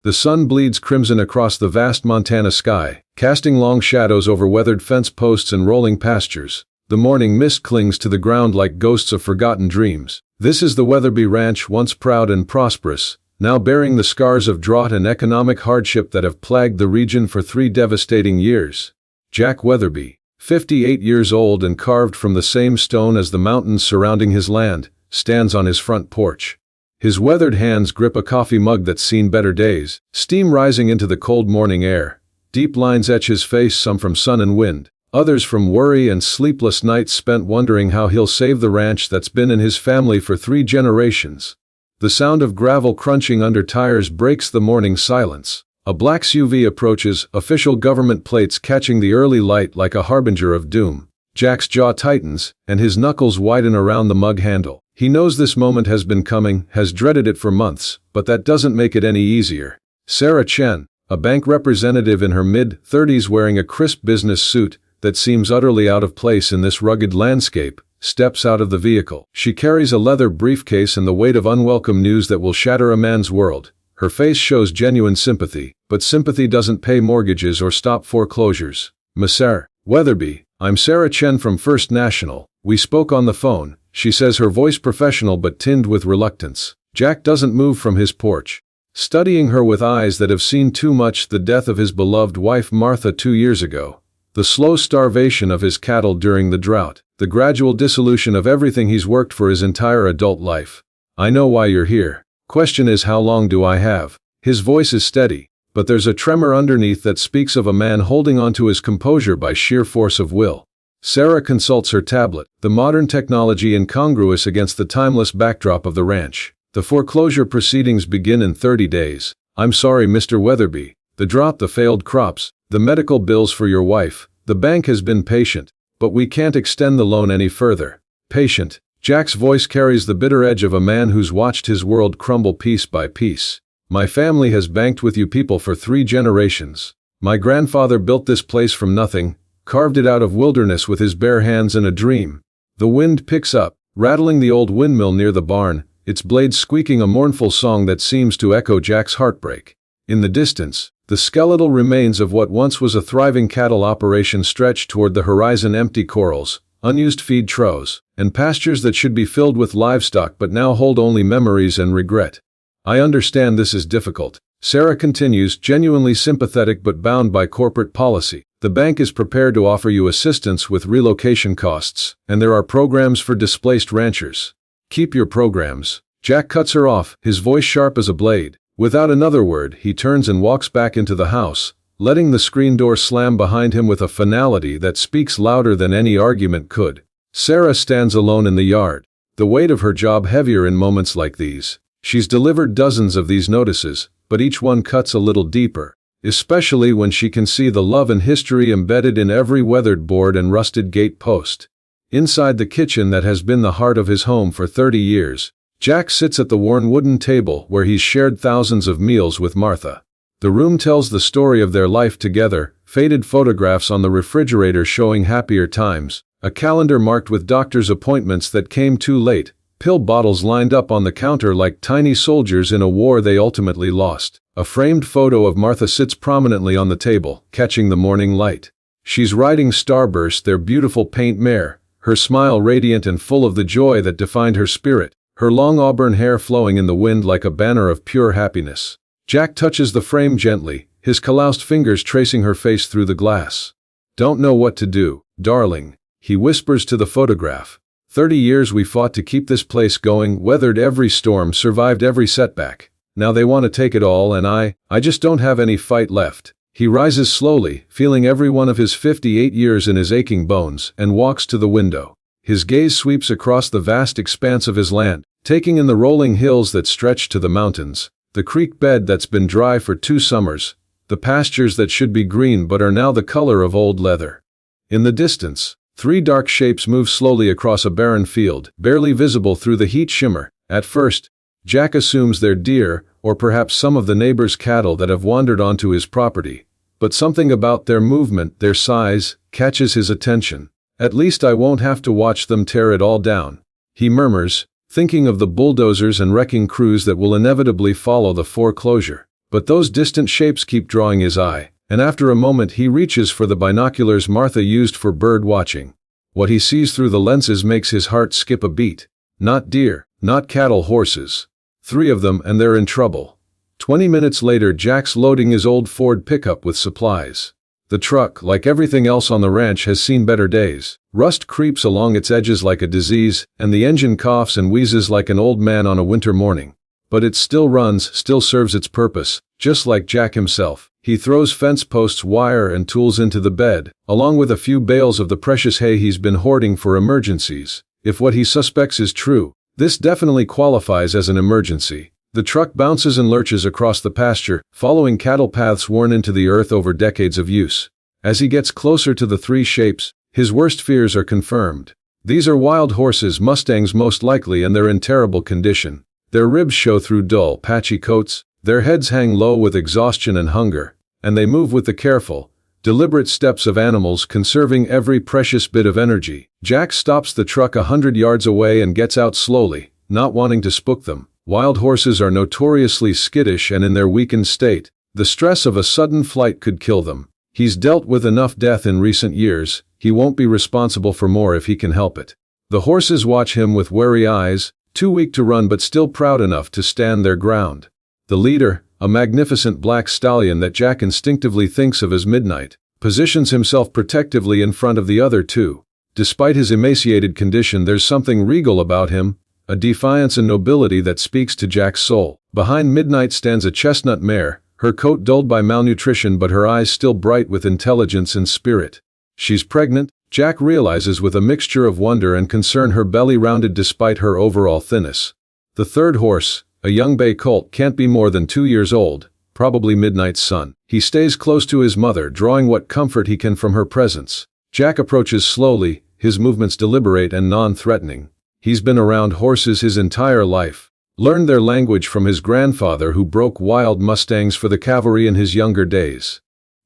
The sun bleeds crimson across the vast Montana sky, casting long shadows over weathered fence posts and rolling pastures. The morning mist clings to the ground like ghosts of forgotten dreams. This is the Weatherby Ranch, once proud and prosperous, now bearing the scars of drought and economic hardship that have plagued the region for 3 devastating years. Jack Weatherby, 58 years old and carved from the same stone as the mountains surrounding his land, stands on his front porch. His weathered hands grip a coffee mug that's seen better days, steam rising into the cold morning air. Deep lines etch his face, some from sun and wind, others from worry and sleepless nights spent wondering how he'll save the ranch that's been in his family for 3 generations. The sound of gravel crunching under tires breaks the morning silence. A black SUV approaches, official government plates catching the early light like a harbinger of doom. Jack's jaw tightens, and his knuckles widen around the mug handle. He knows this moment has been coming, has dreaded it for months, but that doesn't make it any easier. Sarah Chen, a bank representative in her mid-30s wearing a crisp business suit that seems utterly out of place in this rugged landscape, steps out of the vehicle. She carries a leather briefcase and the weight of unwelcome news that will shatter a man's world. Her face shows genuine sympathy, but sympathy doesn't pay mortgages or stop foreclosures. Mr. Weatherby, I'm Sarah Chen from First National. We spoke on the phone, she says, her voice professional but tinged with reluctance. Jack doesn't move from his porch, studying her with eyes that have seen too much: the death of his beloved wife Martha 2 years ago, the slow starvation of his cattle during the drought, the gradual dissolution of everything he's worked for his entire adult life. I know why you're here. Question is, how long do I have? His voice is steady, but there's a tremor underneath that speaks of a man holding on to his composure by sheer force of will. Sarah consults her tablet, the modern technology incongruous against the timeless backdrop of the ranch. The foreclosure proceedings begin in 30 days. I'm sorry, Mr. Weatherby. The drought, the failed crops, the medical bills for your wife. The bank has been patient, but we can't extend the loan any further. Patient. Jack's voice carries the bitter edge of a man who's watched his world crumble piece by piece. My family has banked with you people for 3 generations. My grandfather built this place from nothing, carved it out of wilderness with his bare hands and a dream. The wind picks up, rattling the old windmill near the barn, its blades squeaking a mournful song that seems to echo Jack's heartbreak. In the distance, the skeletal remains of what once was a thriving cattle operation stretch toward the horizon: empty corrals, unused feed troughs, and pastures that should be filled with livestock but now hold only memories and regret. I understand this is difficult, Sarah continues, genuinely sympathetic but bound by corporate policy. The bank is prepared to offer you assistance with relocation costs, and there are programs for displaced ranchers. Keep your programs. Jack cuts her off, his voice sharp as a blade. Without another word, he turns and walks back into the house, letting the screen door slam behind him with a finality that speaks louder than any argument could. Sarah stands alone in the yard, the weight of her job heavier in moments like these. She's delivered dozens of these notices, but each one cuts a little deeper, especially when she can see the love and history embedded in every weathered board and rusted gate post. Inside the kitchen that has been the heart of his home for 30 years, Jack sits at the worn wooden table where he's shared thousands of meals with Martha. The room tells the story of their life together, faded photographs on the refrigerator showing happier times, a calendar marked with doctor's appointments that came too late, pill bottles lined up on the counter like tiny soldiers in a war they ultimately lost. A framed photo of Martha sits prominently on the table, catching the morning light. She's riding Starburst, their beautiful paint mare, her smile radiant and full of the joy that defined her spirit, her long auburn hair flowing in the wind like a banner of pure happiness. Jack touches the frame gently, his calloused fingers tracing her face through the glass. Don't know what to do, darling, he whispers to the photograph. 30 years we fought to keep this place going, weathered every storm, survived every setback. Now they want to take it all, and I just don't have any fight left. He rises slowly, feeling every one of his 58 years in his aching bones, and walks to the window. His gaze sweeps across the vast expanse of his land, taking in the rolling hills that stretch to the mountains, the creek bed that's been dry for 2 summers, the pastures that should be green but are now the color of old leather. In the distance, 3 dark shapes move slowly across a barren field, barely visible through the heat shimmer. At first, Jack assumes they're deer, or perhaps some of the neighbor's cattle that have wandered onto his property. But something about their movement, their size, catches his attention. At least I won't have to watch them tear it all down, he murmurs, thinking of the bulldozers and wrecking crews that will inevitably follow the foreclosure. But those distant shapes keep drawing his eye, and after a moment he reaches for the binoculars Martha used for bird watching. What he sees through the lenses makes his heart skip a beat. Not deer, not cattle, horses. 3 of them, and they're in trouble. 20 minutes later, Jack's loading his old Ford pickup with supplies. The truck, like everything else on the ranch, has seen better days. Rust creeps along its edges like a disease, and the engine coughs and wheezes like an old man on a winter morning. But it still runs, still serves its purpose, just like Jack himself. He throws fence posts, wire, and tools into the bed, along with a few bales of the precious hay he's been hoarding for emergencies. If what he suspects is true, this definitely qualifies as an emergency. The truck bounces and lurches across the pasture, following cattle paths worn into the earth over decades of use. As he gets closer to the 3 shapes, his worst fears are confirmed. These are wild horses, Mustangs most likely, and they're in terrible condition. Their ribs show through dull, patchy coats, their heads hang low with exhaustion and hunger, and they move with the careful, deliberate steps of animals conserving every precious bit of energy. Jack stops the truck 100 yards away and gets out slowly, not wanting to spook them. Wild horses are notoriously skittish, and in their weakened state, the stress of a sudden flight could kill them. He's dealt with enough death in recent years, he won't be responsible for more if he can help it. The horses watch him with wary eyes, too weak to run but still proud enough to stand their ground. The leader, a magnificent black stallion that Jack instinctively thinks of as Midnight, positions himself protectively in front of the other 2. Despite his emaciated condition, there's something regal about him, a defiance and nobility that speaks to Jack's soul. Behind Midnight stands a chestnut mare, her coat dulled by malnutrition but her eyes still bright with intelligence and spirit. She's pregnant, Jack realizes with a mixture of wonder and concern, her belly rounded despite her overall thinness. The 3rd horse, a young bay colt, can't be more than 2 years old, probably Midnight's son. He stays close to his mother, drawing what comfort he can from her presence. Jack approaches slowly, his movements deliberate and non-threatening. He's been around horses his entire life, learned their language from his grandfather who broke wild Mustangs for the cavalry in his younger days.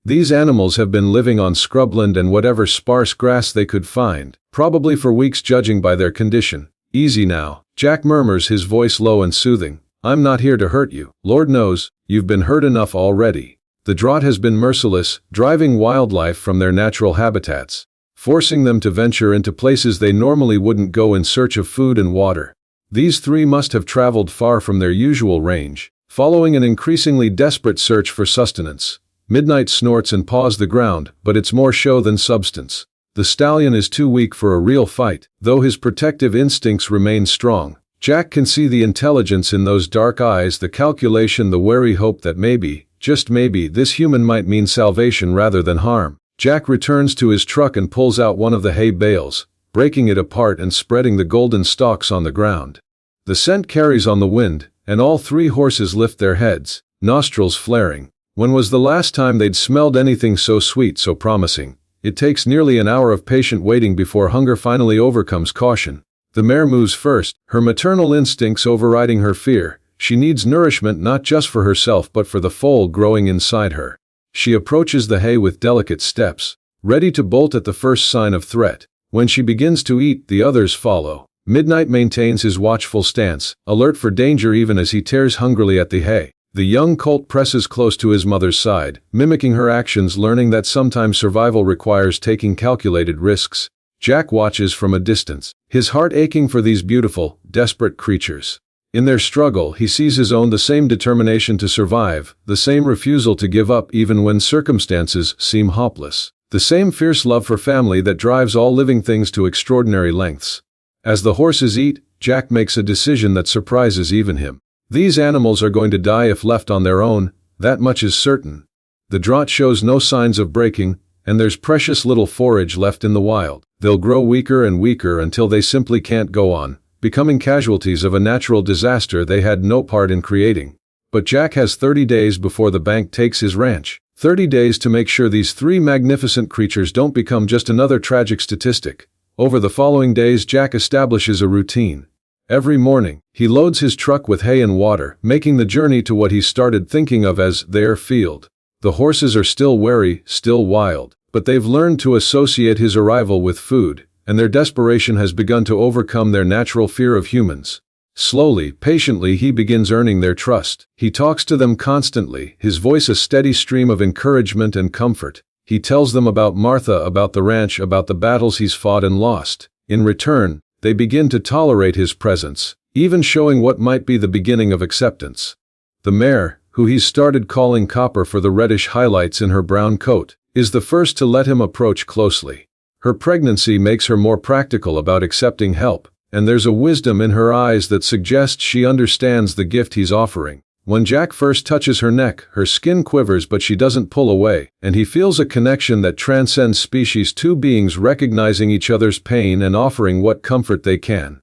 These animals have been living on scrubland and whatever sparse grass they could find, probably for weeks judging by their condition. Easy now, Jack murmurs, his voice low and soothing. I'm not here to hurt you. Lord knows, you've been hurt enough already. The drought has been merciless, driving wildlife from their natural habitats, forcing them to venture into places they normally wouldn't go in search of food and water. These 3 must have traveled far from their usual range, following an increasingly desperate search for sustenance. Midnight snorts and paws the ground, but it's more show than substance. The stallion is too weak for a real fight, though his protective instincts remain strong. Jack can see the intelligence in those dark eyes, the calculation, the wary hope that maybe, just maybe, this human might mean salvation rather than harm. Jack returns to his truck and pulls out one of the hay bales, breaking it apart and spreading the golden stalks on the ground. The scent carries on the wind, and all 3 horses lift their heads, nostrils flaring. When was the last time they'd smelled anything so sweet, so promising? It takes nearly an hour of patient waiting before hunger finally overcomes caution. The mare moves first, her maternal instincts overriding her fear. She needs nourishment not just for herself but for the foal growing inside her. She approaches the hay with delicate steps, ready to bolt at the first sign of threat. When she begins to eat, the others follow. Midnight maintains his watchful stance, alert for danger even as he tears hungrily at the hay. The young colt presses close to his mother's side, mimicking her actions, learning that sometimes survival requires taking calculated risks. Jack watches from a distance, his heart aching for these beautiful, desperate creatures. In their struggle, he sees his own, the same determination to survive, the same refusal to give up even when circumstances seem hopeless, the same fierce love for family that drives all living things to extraordinary lengths. As the horses eat, Jack makes a decision that surprises even him. These animals are going to die if left on their own, that much is certain. The drought shows no signs of breaking, and there's precious little forage left in the wild. They'll grow weaker and weaker until they simply can't go on, becoming casualties of a natural disaster they had no part in creating. But Jack has 30 days before the bank takes his ranch. 30 days to make sure these 3 magnificent creatures don't become just another tragic statistic. Over the following days, Jack establishes a routine. Every morning, he loads his truck with hay and water, making the journey to what he started thinking of as their field. The horses are still wary, still wild, but they've learned to associate his arrival with food, and their desperation has begun to overcome their natural fear of humans. Slowly, patiently he begins earning their trust. He talks to them constantly, his voice a steady stream of encouragement and comfort. He tells them about Martha, about the ranch, about the battles he's fought and lost. In return, they begin to tolerate his presence, even showing what might be the beginning of acceptance. The mare, who he's started calling Copper for the reddish highlights in her brown coat, is the first to let him approach closely. Her pregnancy makes her more practical about accepting help, and there's a wisdom in her eyes that suggests she understands the gift he's offering. When Jack first touches her neck, her skin quivers but she doesn't pull away, and he feels a connection that transcends species, two beings recognizing each other's pain and offering what comfort they can.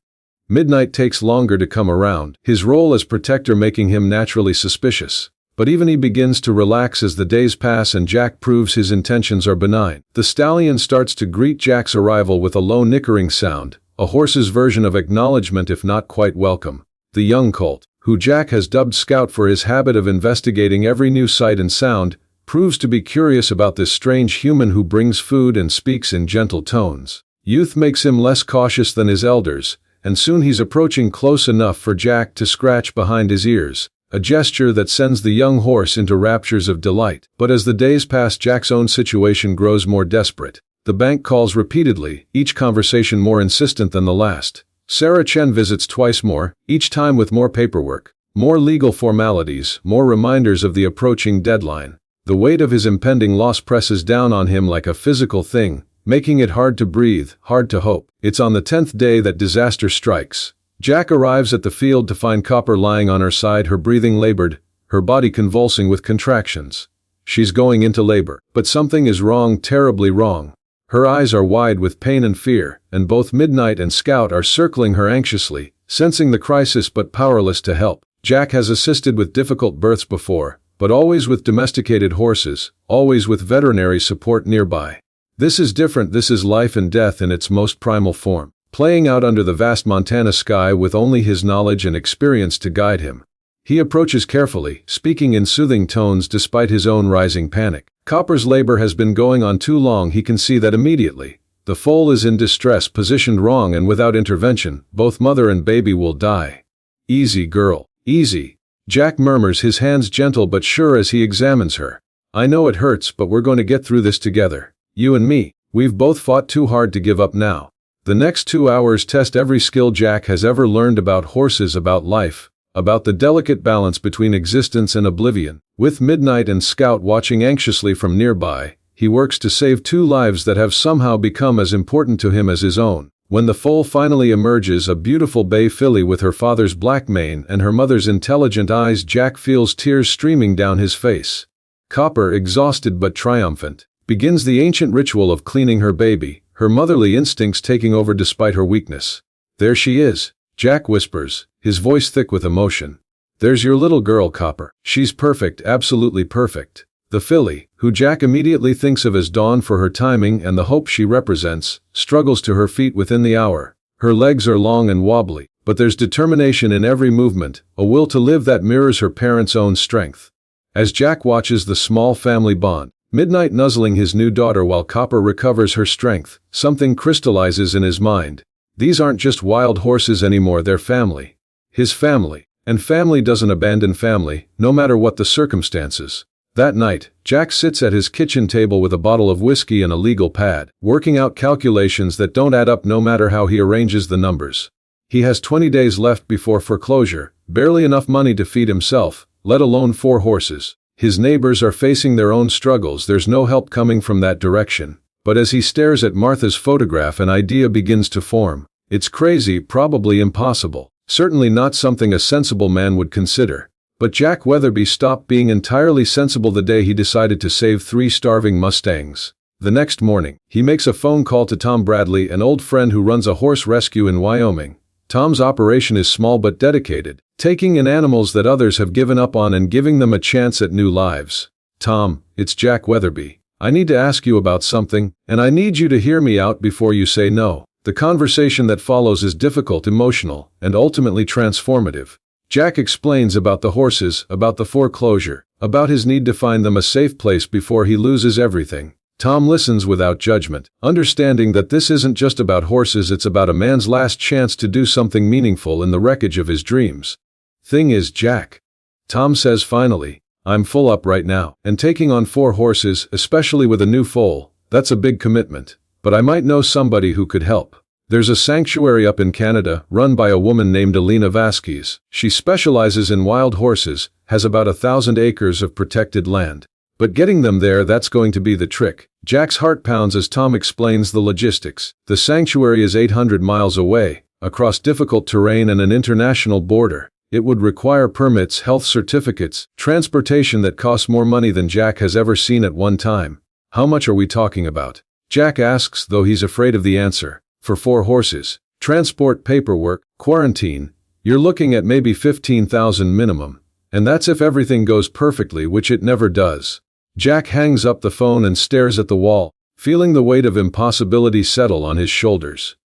Midnight takes longer to come around, his role as protector making him naturally suspicious. But even he begins to relax as the days pass and Jack proves his intentions are benign. The stallion starts to greet Jack's arrival with a low nickering sound, a horse's version of acknowledgement if not quite welcome. The young colt, who Jack has dubbed Scout for his habit of investigating every new sight and sound, proves to be curious about this strange human who brings food and speaks in gentle tones. Youth makes him less cautious than his elders, and soon he's approaching close enough for Jack to scratch behind his ears, a gesture that sends the young horse into raptures of delight. But as the days pass, Jack's own situation grows more desperate. The bank calls repeatedly, each conversation more insistent than the last. Sarah Chen visits twice more, each time with more paperwork, more legal formalities, more reminders of the approaching deadline. The weight of his impending loss presses down on him like a physical thing, making it hard to breathe, hard to hope. It's on the 10th day that disaster strikes. Jack arrives at the field to find Copper lying on her side, her breathing labored, her body convulsing with contractions. She's going into labor, but something is wrong, terribly wrong. Her eyes are wide with pain and fear, and both Midnight and Scout are circling her anxiously, sensing the crisis but powerless to help. Jack has assisted with difficult births before, but always with domesticated horses, always with veterinary support nearby. This is different. This is life and death in its most primal form, playing out under the vast Montana sky with only his knowledge and experience to guide him. He approaches carefully, speaking in soothing tones despite his own rising panic. Copper's labor has been going on too long, he can see that immediately. The foal is in distress, positioned wrong, and without intervention, both mother and baby will die. Easy, girl, easy. Jack murmurs, his hands gentle but sure as he examines her. I know it hurts, but we're going to get through this together. You and me, we've both fought too hard to give up now. The next 2 hours test every skill Jack has ever learned about horses, about life, about the delicate balance between existence and oblivion. With Midnight and Scout watching anxiously from nearby, he works to save 2 lives that have somehow become as important to him as his own. When the foal finally emerges, a beautiful bay filly with her father's black mane and her mother's intelligent eyes, Jack feels tears streaming down his face. Copper, exhausted but triumphant, begins the ancient ritual of cleaning her baby, her motherly instincts taking over despite her weakness. There she is, Jack whispers, his voice thick with emotion. There's your little girl, Copper. She's perfect, absolutely perfect. The filly, who Jack immediately thinks of as Dawn for her timing and the hope she represents, struggles to her feet within the hour. Her legs are long and wobbly, but there's determination in every movement, a will to live that mirrors her parents' own strength. As Jack watches the small family bond, Midnight nuzzling his new daughter while Copper recovers her strength, something crystallizes in his mind. These aren't just wild horses anymore, they're family. His family. And family doesn't abandon family, no matter what the circumstances. That night, Jack sits at his kitchen table with a bottle of whiskey and a legal pad, working out calculations that don't add up no matter how he arranges the numbers. He has 20 days left before foreclosure, barely enough money to feed himself, let alone 4 horses. His neighbors are facing their own struggles, there's no help coming from that direction. But as he stares at Martha's photograph, an idea begins to form. It's crazy, probably impossible. Certainly not something a sensible man would consider. But Jack Weatherby stopped being entirely sensible the day he decided to save 3 starving Mustangs. The next morning, he makes a phone call to Tom Bradley, an old friend who runs a horse rescue in Wyoming. Tom's operation is small but dedicated, taking in animals that others have given up on and giving them a chance at new lives. Tom, it's Jack Weatherby. I need to ask you about something, and I need you to hear me out before you say no. The conversation that follows is difficult, emotional, and ultimately transformative. Jack explains about the horses, about the foreclosure, about his need to find them a safe place before he loses everything. Tom listens without judgment, understanding that this isn't just about horses, it's about a man's last chance to do something meaningful in the wreckage of his dreams. Thing is, Jack, Tom says finally, I'm full up right now, and taking on 4 horses, especially with a new foal, that's a big commitment, but I might know somebody who could help. There's a sanctuary up in Canada, run by a woman named Alina Vasquez. She specializes in wild horses, has about 1,000 acres of protected land. But getting them there, that's going to be the trick. Jack's heart pounds as Tom explains the logistics. The sanctuary is 800 miles away, across difficult terrain and an international border. It would require permits, health certificates, transportation that costs more money than Jack has ever seen at one time. How much are we talking about? Jack asks, though he's afraid of the answer. For 4 horses, transport, paperwork, quarantine, you're looking at maybe $15,000 minimum. And that's if everything goes perfectly, which it never does. Jack hangs up the phone and stares at the wall, feeling the weight of impossibility settle on his shoulders.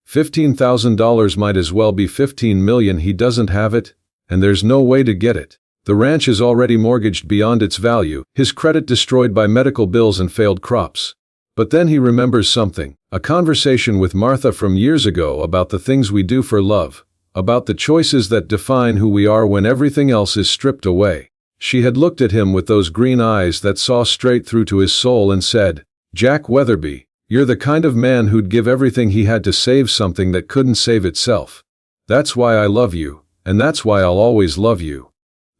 $15,000 might as well be $15 million. He doesn't have it, and there's no way to get it. The ranch is already mortgaged beyond its value, his credit destroyed by medical bills and failed crops. But then he remembers something, a conversation with Martha from years ago about the things we do for love, about the choices that define who we are when everything else is stripped away. She had looked at him with those green eyes that saw straight through to his soul and said, Jack Weatherby, you're the kind of man who'd give everything he had to save something that couldn't save itself. That's why I love you, and that's why I'll always love you.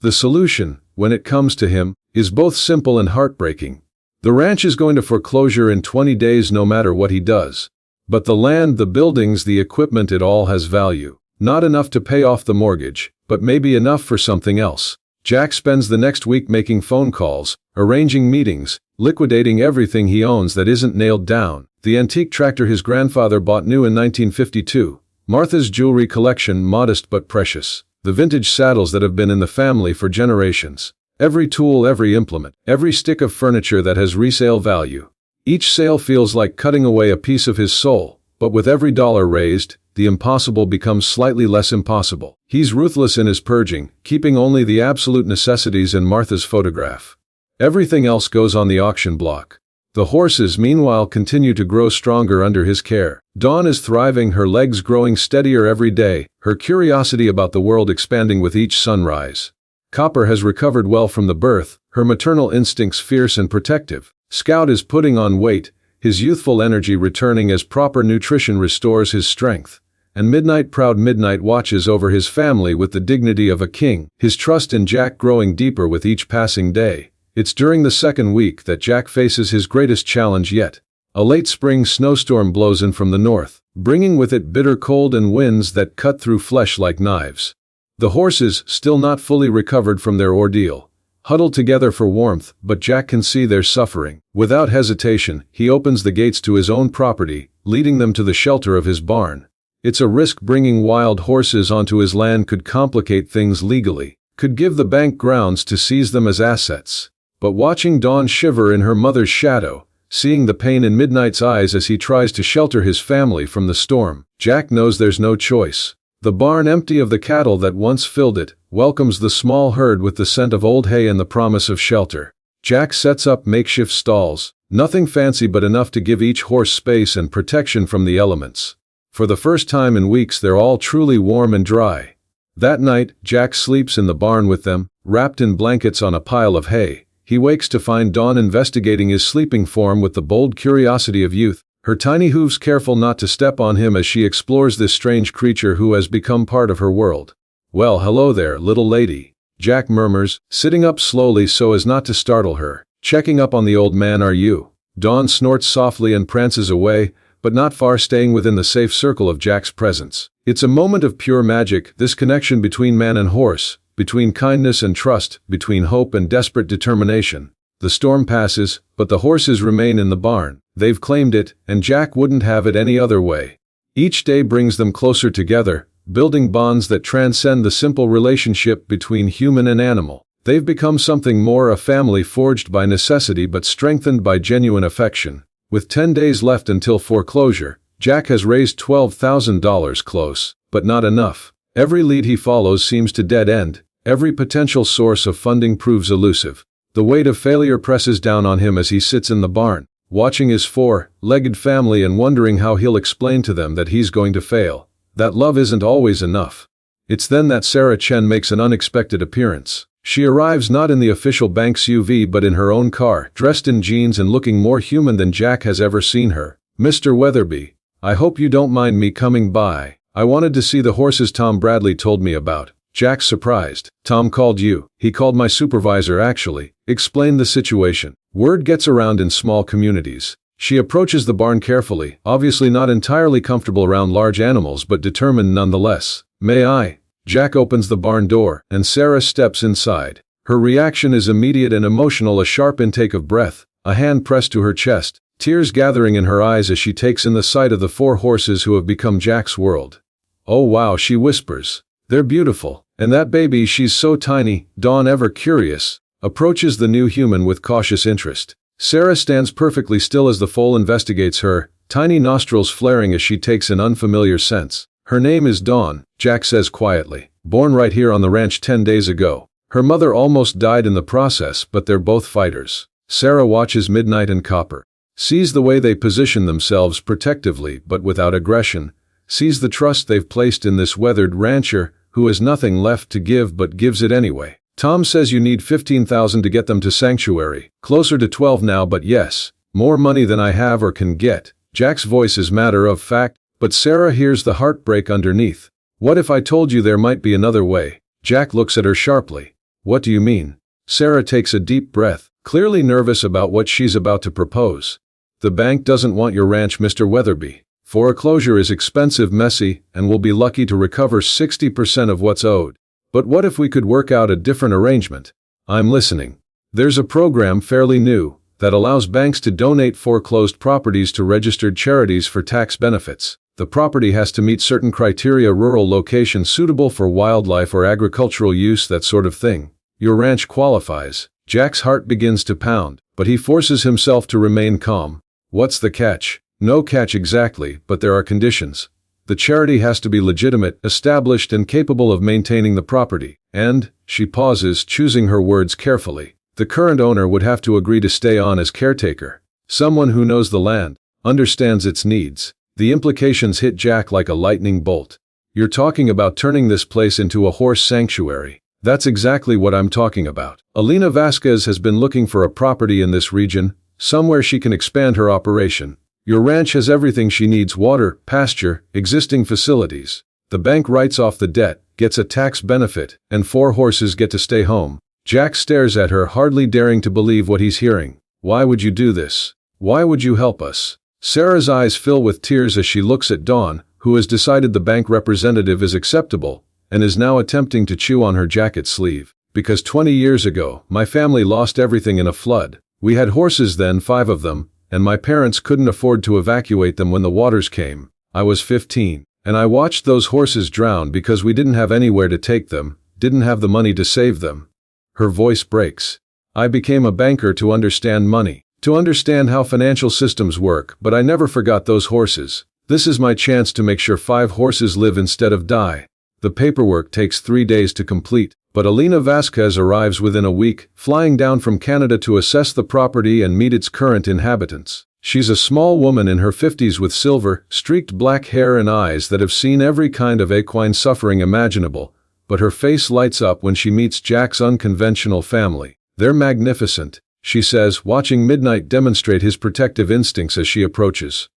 The solution, when it comes to him, is both simple and heartbreaking. The ranch is going to foreclosure in 20 days no matter what he does. But the land, the buildings, the equipment, it all has value. Not enough to pay off the mortgage, but maybe enough for something else. Jack spends the next week making phone calls, arranging meetings, liquidating everything he owns that isn't nailed down. The antique tractor his grandfather bought new in 1952. Martha's jewelry collection, modest but precious. The vintage saddles that have been in the family for generations. Every tool, every implement, every stick of furniture that has resale value. Each sale feels like cutting away a piece of his soul, but with every dollar raised, the impossible becomes slightly less impossible. He's ruthless in his purging, keeping only the absolute necessities in Martha's photograph. Everything else goes on the auction block. The horses, meanwhile, continue to grow stronger under his care. Dawn is thriving, her legs growing steadier every day, her curiosity about the world expanding with each sunrise. Copper has recovered well from the birth, her maternal instincts fierce and protective. Scout is putting on weight, his youthful energy returning as proper nutrition restores his strength. And Midnight, proud Midnight, watches over his family with the dignity of a king, his trust in Jack growing deeper with each passing day. It's during the second week that Jack faces his greatest challenge yet. A late spring snowstorm blows in from the north, bringing with it bitter cold and winds that cut through flesh like knives. The horses, still not fully recovered from their ordeal, huddle together for warmth, but Jack can see their suffering. Without hesitation, he opens the gates to his own property, leading them to the shelter of his barn. It's a risk. Bringing wild horses onto his land could complicate things legally, could give the bank grounds to seize them as assets. But watching Dawn shiver in her mother's shadow, seeing the pain in Midnight's eyes as he tries to shelter his family from the storm, Jack knows there's no choice. The barn, empty of the cattle that once filled it, welcomes the small herd with the scent of old hay and the promise of shelter. Jack sets up makeshift stalls, nothing fancy but enough to give each horse space and protection from the elements. For the first time in weeks, they're all truly warm and dry. That night, Jack sleeps in the barn with them, wrapped in blankets on a pile of hay. He wakes to find Dawn investigating his sleeping form with the bold curiosity of youth, her tiny hooves careful not to step on him as she explores this strange creature who has become part of her world. "Well, hello there, little lady," Jack murmurs, sitting up slowly so as not to startle her. "Checking up on the old man, are you?" Dawn snorts softly and prances away, but not far, staying within the safe circle of Jack's presence. It's a moment of pure magic, this connection between man and horse, between kindness and trust, between hope and desperate determination. The storm passes, but the horses remain in the barn. They've claimed it, and Jack wouldn't have it any other way. Each day brings them closer together, building bonds that transcend the simple relationship between human and animal. They've become something more, a family forged by necessity but strengthened by genuine affection. With 10 days left until foreclosure, Jack has raised $12,000, close, but not enough. Every lead he follows seems to dead end, every potential source of funding proves elusive. The weight of failure presses down on him as he sits in the barn, watching his four-legged family and wondering how he'll explain to them that he's going to fail, that love isn't always enough. It's then that Sarah Chen makes an unexpected appearance. She arrives not in the official bank's SUV but in her own car, dressed in jeans and looking more human than Jack has ever seen her. "Mr. Weatherby, I hope you don't mind me coming by. I wanted to see the horses Tom Bradley told me about." Jack's surprised. "Tom called you." "He called my supervisor actually." Explain the situation. Word gets around in small communities. She approaches the barn carefully, obviously not entirely comfortable around large animals but determined nonetheless. "May I?" Jack opens the barn door, and Sarah steps inside. Her reaction is immediate and emotional, a sharp intake of breath, a hand pressed to her chest, tears gathering in her eyes as she takes in the sight of the four horses who have become Jack's world. "Oh wow," she whispers. "They're beautiful. And that baby, she's so tiny." Dawn, ever curious, approaches the new human with cautious interest. Sarah stands perfectly still as the foal investigates her, tiny nostrils flaring as she takes in unfamiliar scents. "Her name is Dawn," Jack says quietly. "Born right here on the ranch 10 days ago. Her mother almost died in the process, but they're both fighters." Sarah watches Midnight and Copper. Sees the way they position themselves protectively but without aggression. Sees the trust they've placed in this weathered rancher who has nothing left to give but gives it anyway. "Tom says you need 15,000 to get them to Sanctuary. Closer to 12 now, but yes, more money than I have or can get." Jack's voice is matter of fact, but Sarah hears the heartbreak underneath. "What if I told you there might be another way?" Jack looks at her sharply. "What do you mean?" Sarah takes a deep breath, clearly nervous about what she's about to propose. "The bank doesn't want your ranch, Mr. Weatherby. Foreclosure is expensive, messy, and we'll be lucky to recover 60% of what's owed. But what if we could work out a different arrangement?" "I'm listening." "There's a program fairly new that allows banks to donate foreclosed properties to registered charities for tax benefits. The property has to meet certain criteria: rural location, suitable for wildlife or agricultural use, that sort of thing. Your ranch qualifies." Jack's heart begins to pound, but he forces himself to remain calm. "What's the catch?" "No catch exactly, but there are conditions. The charity has to be legitimate, established, and capable of maintaining the property. And," she pauses, choosing her words carefully, "the current owner would have to agree to stay on as caretaker. Someone who knows the land, understands its needs." The implications hit Jack like a lightning bolt. "You're talking about turning this place into a horse sanctuary." "That's exactly what I'm talking about. Alina Vasquez has been looking for a property in this region, somewhere she can expand her operation. Your ranch has everything she needs: water, pasture, existing facilities. The bank writes off the debt, gets a tax benefit, and 4 horses get to stay home." Jack stares at her, hardly daring to believe what he's hearing. "Why would you do this? Why would you help us?" Sarah's eyes fill with tears as she looks at Dawn, who has decided the bank representative is acceptable, and is now attempting to chew on her jacket sleeve. "Because 20 years ago, my family lost everything in a flood. We had horses then, 5 of them, and my parents couldn't afford to evacuate them when the waters came. I was 15, and I watched those horses drown because we didn't have anywhere to take them, didn't have the money to save them." Her voice breaks. "I became a banker to understand money, to understand how financial systems work, but I never forgot those horses. This is my chance to make sure 5 horses live instead of die." The paperwork takes 3 days to complete, but Alina Vasquez arrives within a week, flying down from Canada to assess the property and meet its current inhabitants. She's a small woman in her 50s with silver, streaked black hair and eyes that have seen every kind of equine suffering imaginable, but her face lights up when she meets Jack's unconventional family. "They're magnificent," she says, watching Midnight demonstrate his protective instincts as she approaches.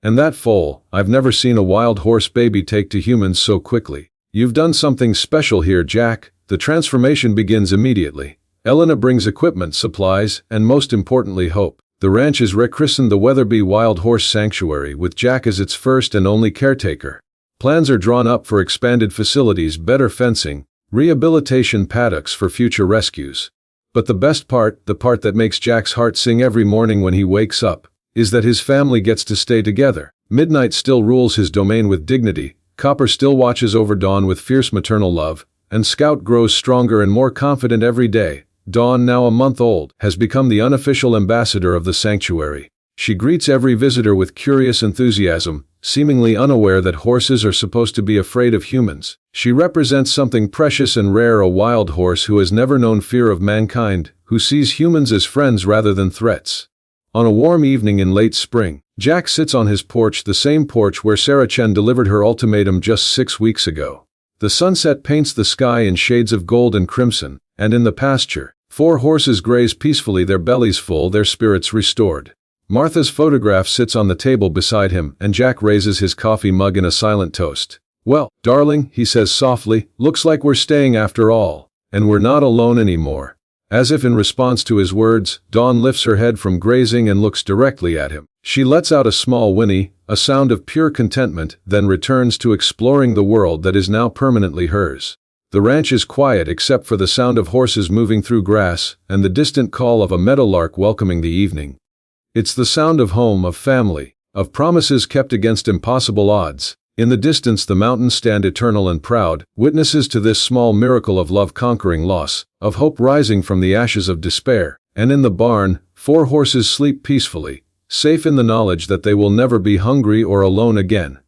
"And that foal, I've never seen a wild horse baby take to humans so quickly. You've done something special here, Jack." The transformation begins immediately. Elena brings equipment, supplies, and most importantly, hope. The ranch is rechristened the Weatherby Wild Horse Sanctuary, with Jack as its first and only caretaker. Plans are drawn up for expanded facilities, better fencing, rehabilitation paddocks for future rescues. But the best part, the part that makes Jack's heart sing every morning when he wakes up, is that his family gets to stay together. Midnight still rules his domain with dignity, Copper still watches over Dawn with fierce maternal love, and Scout grows stronger and more confident every day. Dawn, now a month old, has become the unofficial ambassador of the sanctuary. She greets every visitor with curious enthusiasm, seemingly unaware that horses are supposed to be afraid of humans. She represents something precious and rare, a wild horse who has never known fear of mankind, who sees humans as friends rather than threats. On a warm evening in late spring, Jack sits on his porch, the same porch where Sarah Chen delivered her ultimatum just 6 weeks ago. The sunset paints the sky in shades of gold and crimson, and in the pasture, 4 horses graze peacefully, their bellies full, their spirits restored. Martha's photograph sits on the table beside him, and Jack raises his coffee mug in a silent toast. "Well, darling," he says softly, "looks like we're staying after all. And we're not alone anymore." As if in response to his words, Dawn lifts her head from grazing and looks directly at him. She lets out a small whinny, a sound of pure contentment, then returns to exploring the world that is now permanently hers. The ranch is quiet except for the sound of horses moving through grass and the distant call of a meadowlark welcoming the evening. It's the sound of home, of family, of promises kept against impossible odds. In the distance the mountains stand eternal and proud, witnesses to this small miracle of love conquering loss, of hope rising from the ashes of despair. And in the barn, 4 horses sleep peacefully, safe in the knowledge that they will never be hungry or alone again.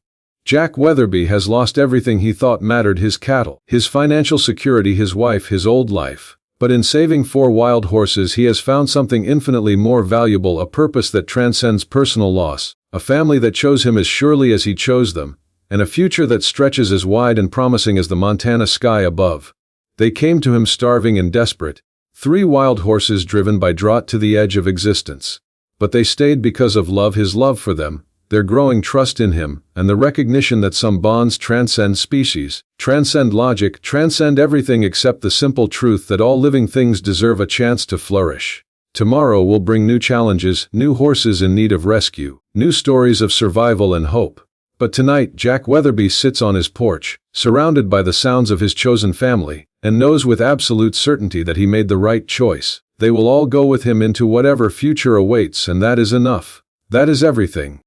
Jack Weatherby has lost everything he thought mattered: his cattle, his financial security, his wife, his old life. But in saving 4 wild horses he has found something infinitely more valuable, a purpose that transcends personal loss, a family that chose him as surely as he chose them, and a future that stretches as wide and promising as the Montana sky above. They came to him starving and desperate, 3 wild horses driven by drought to the edge of existence. But they stayed because of love, his love for them, their growing trust in him, and the recognition that some bonds transcend species, transcend logic, transcend everything except the simple truth that all living things deserve a chance to flourish. Tomorrow will bring new challenges, new horses in need of rescue, new stories of survival and hope. But tonight Jack Weatherby sits on his porch, surrounded by the sounds of his chosen family, and knows with absolute certainty that he made the right choice. They will all go with him into whatever future awaits, and that is enough. That is everything.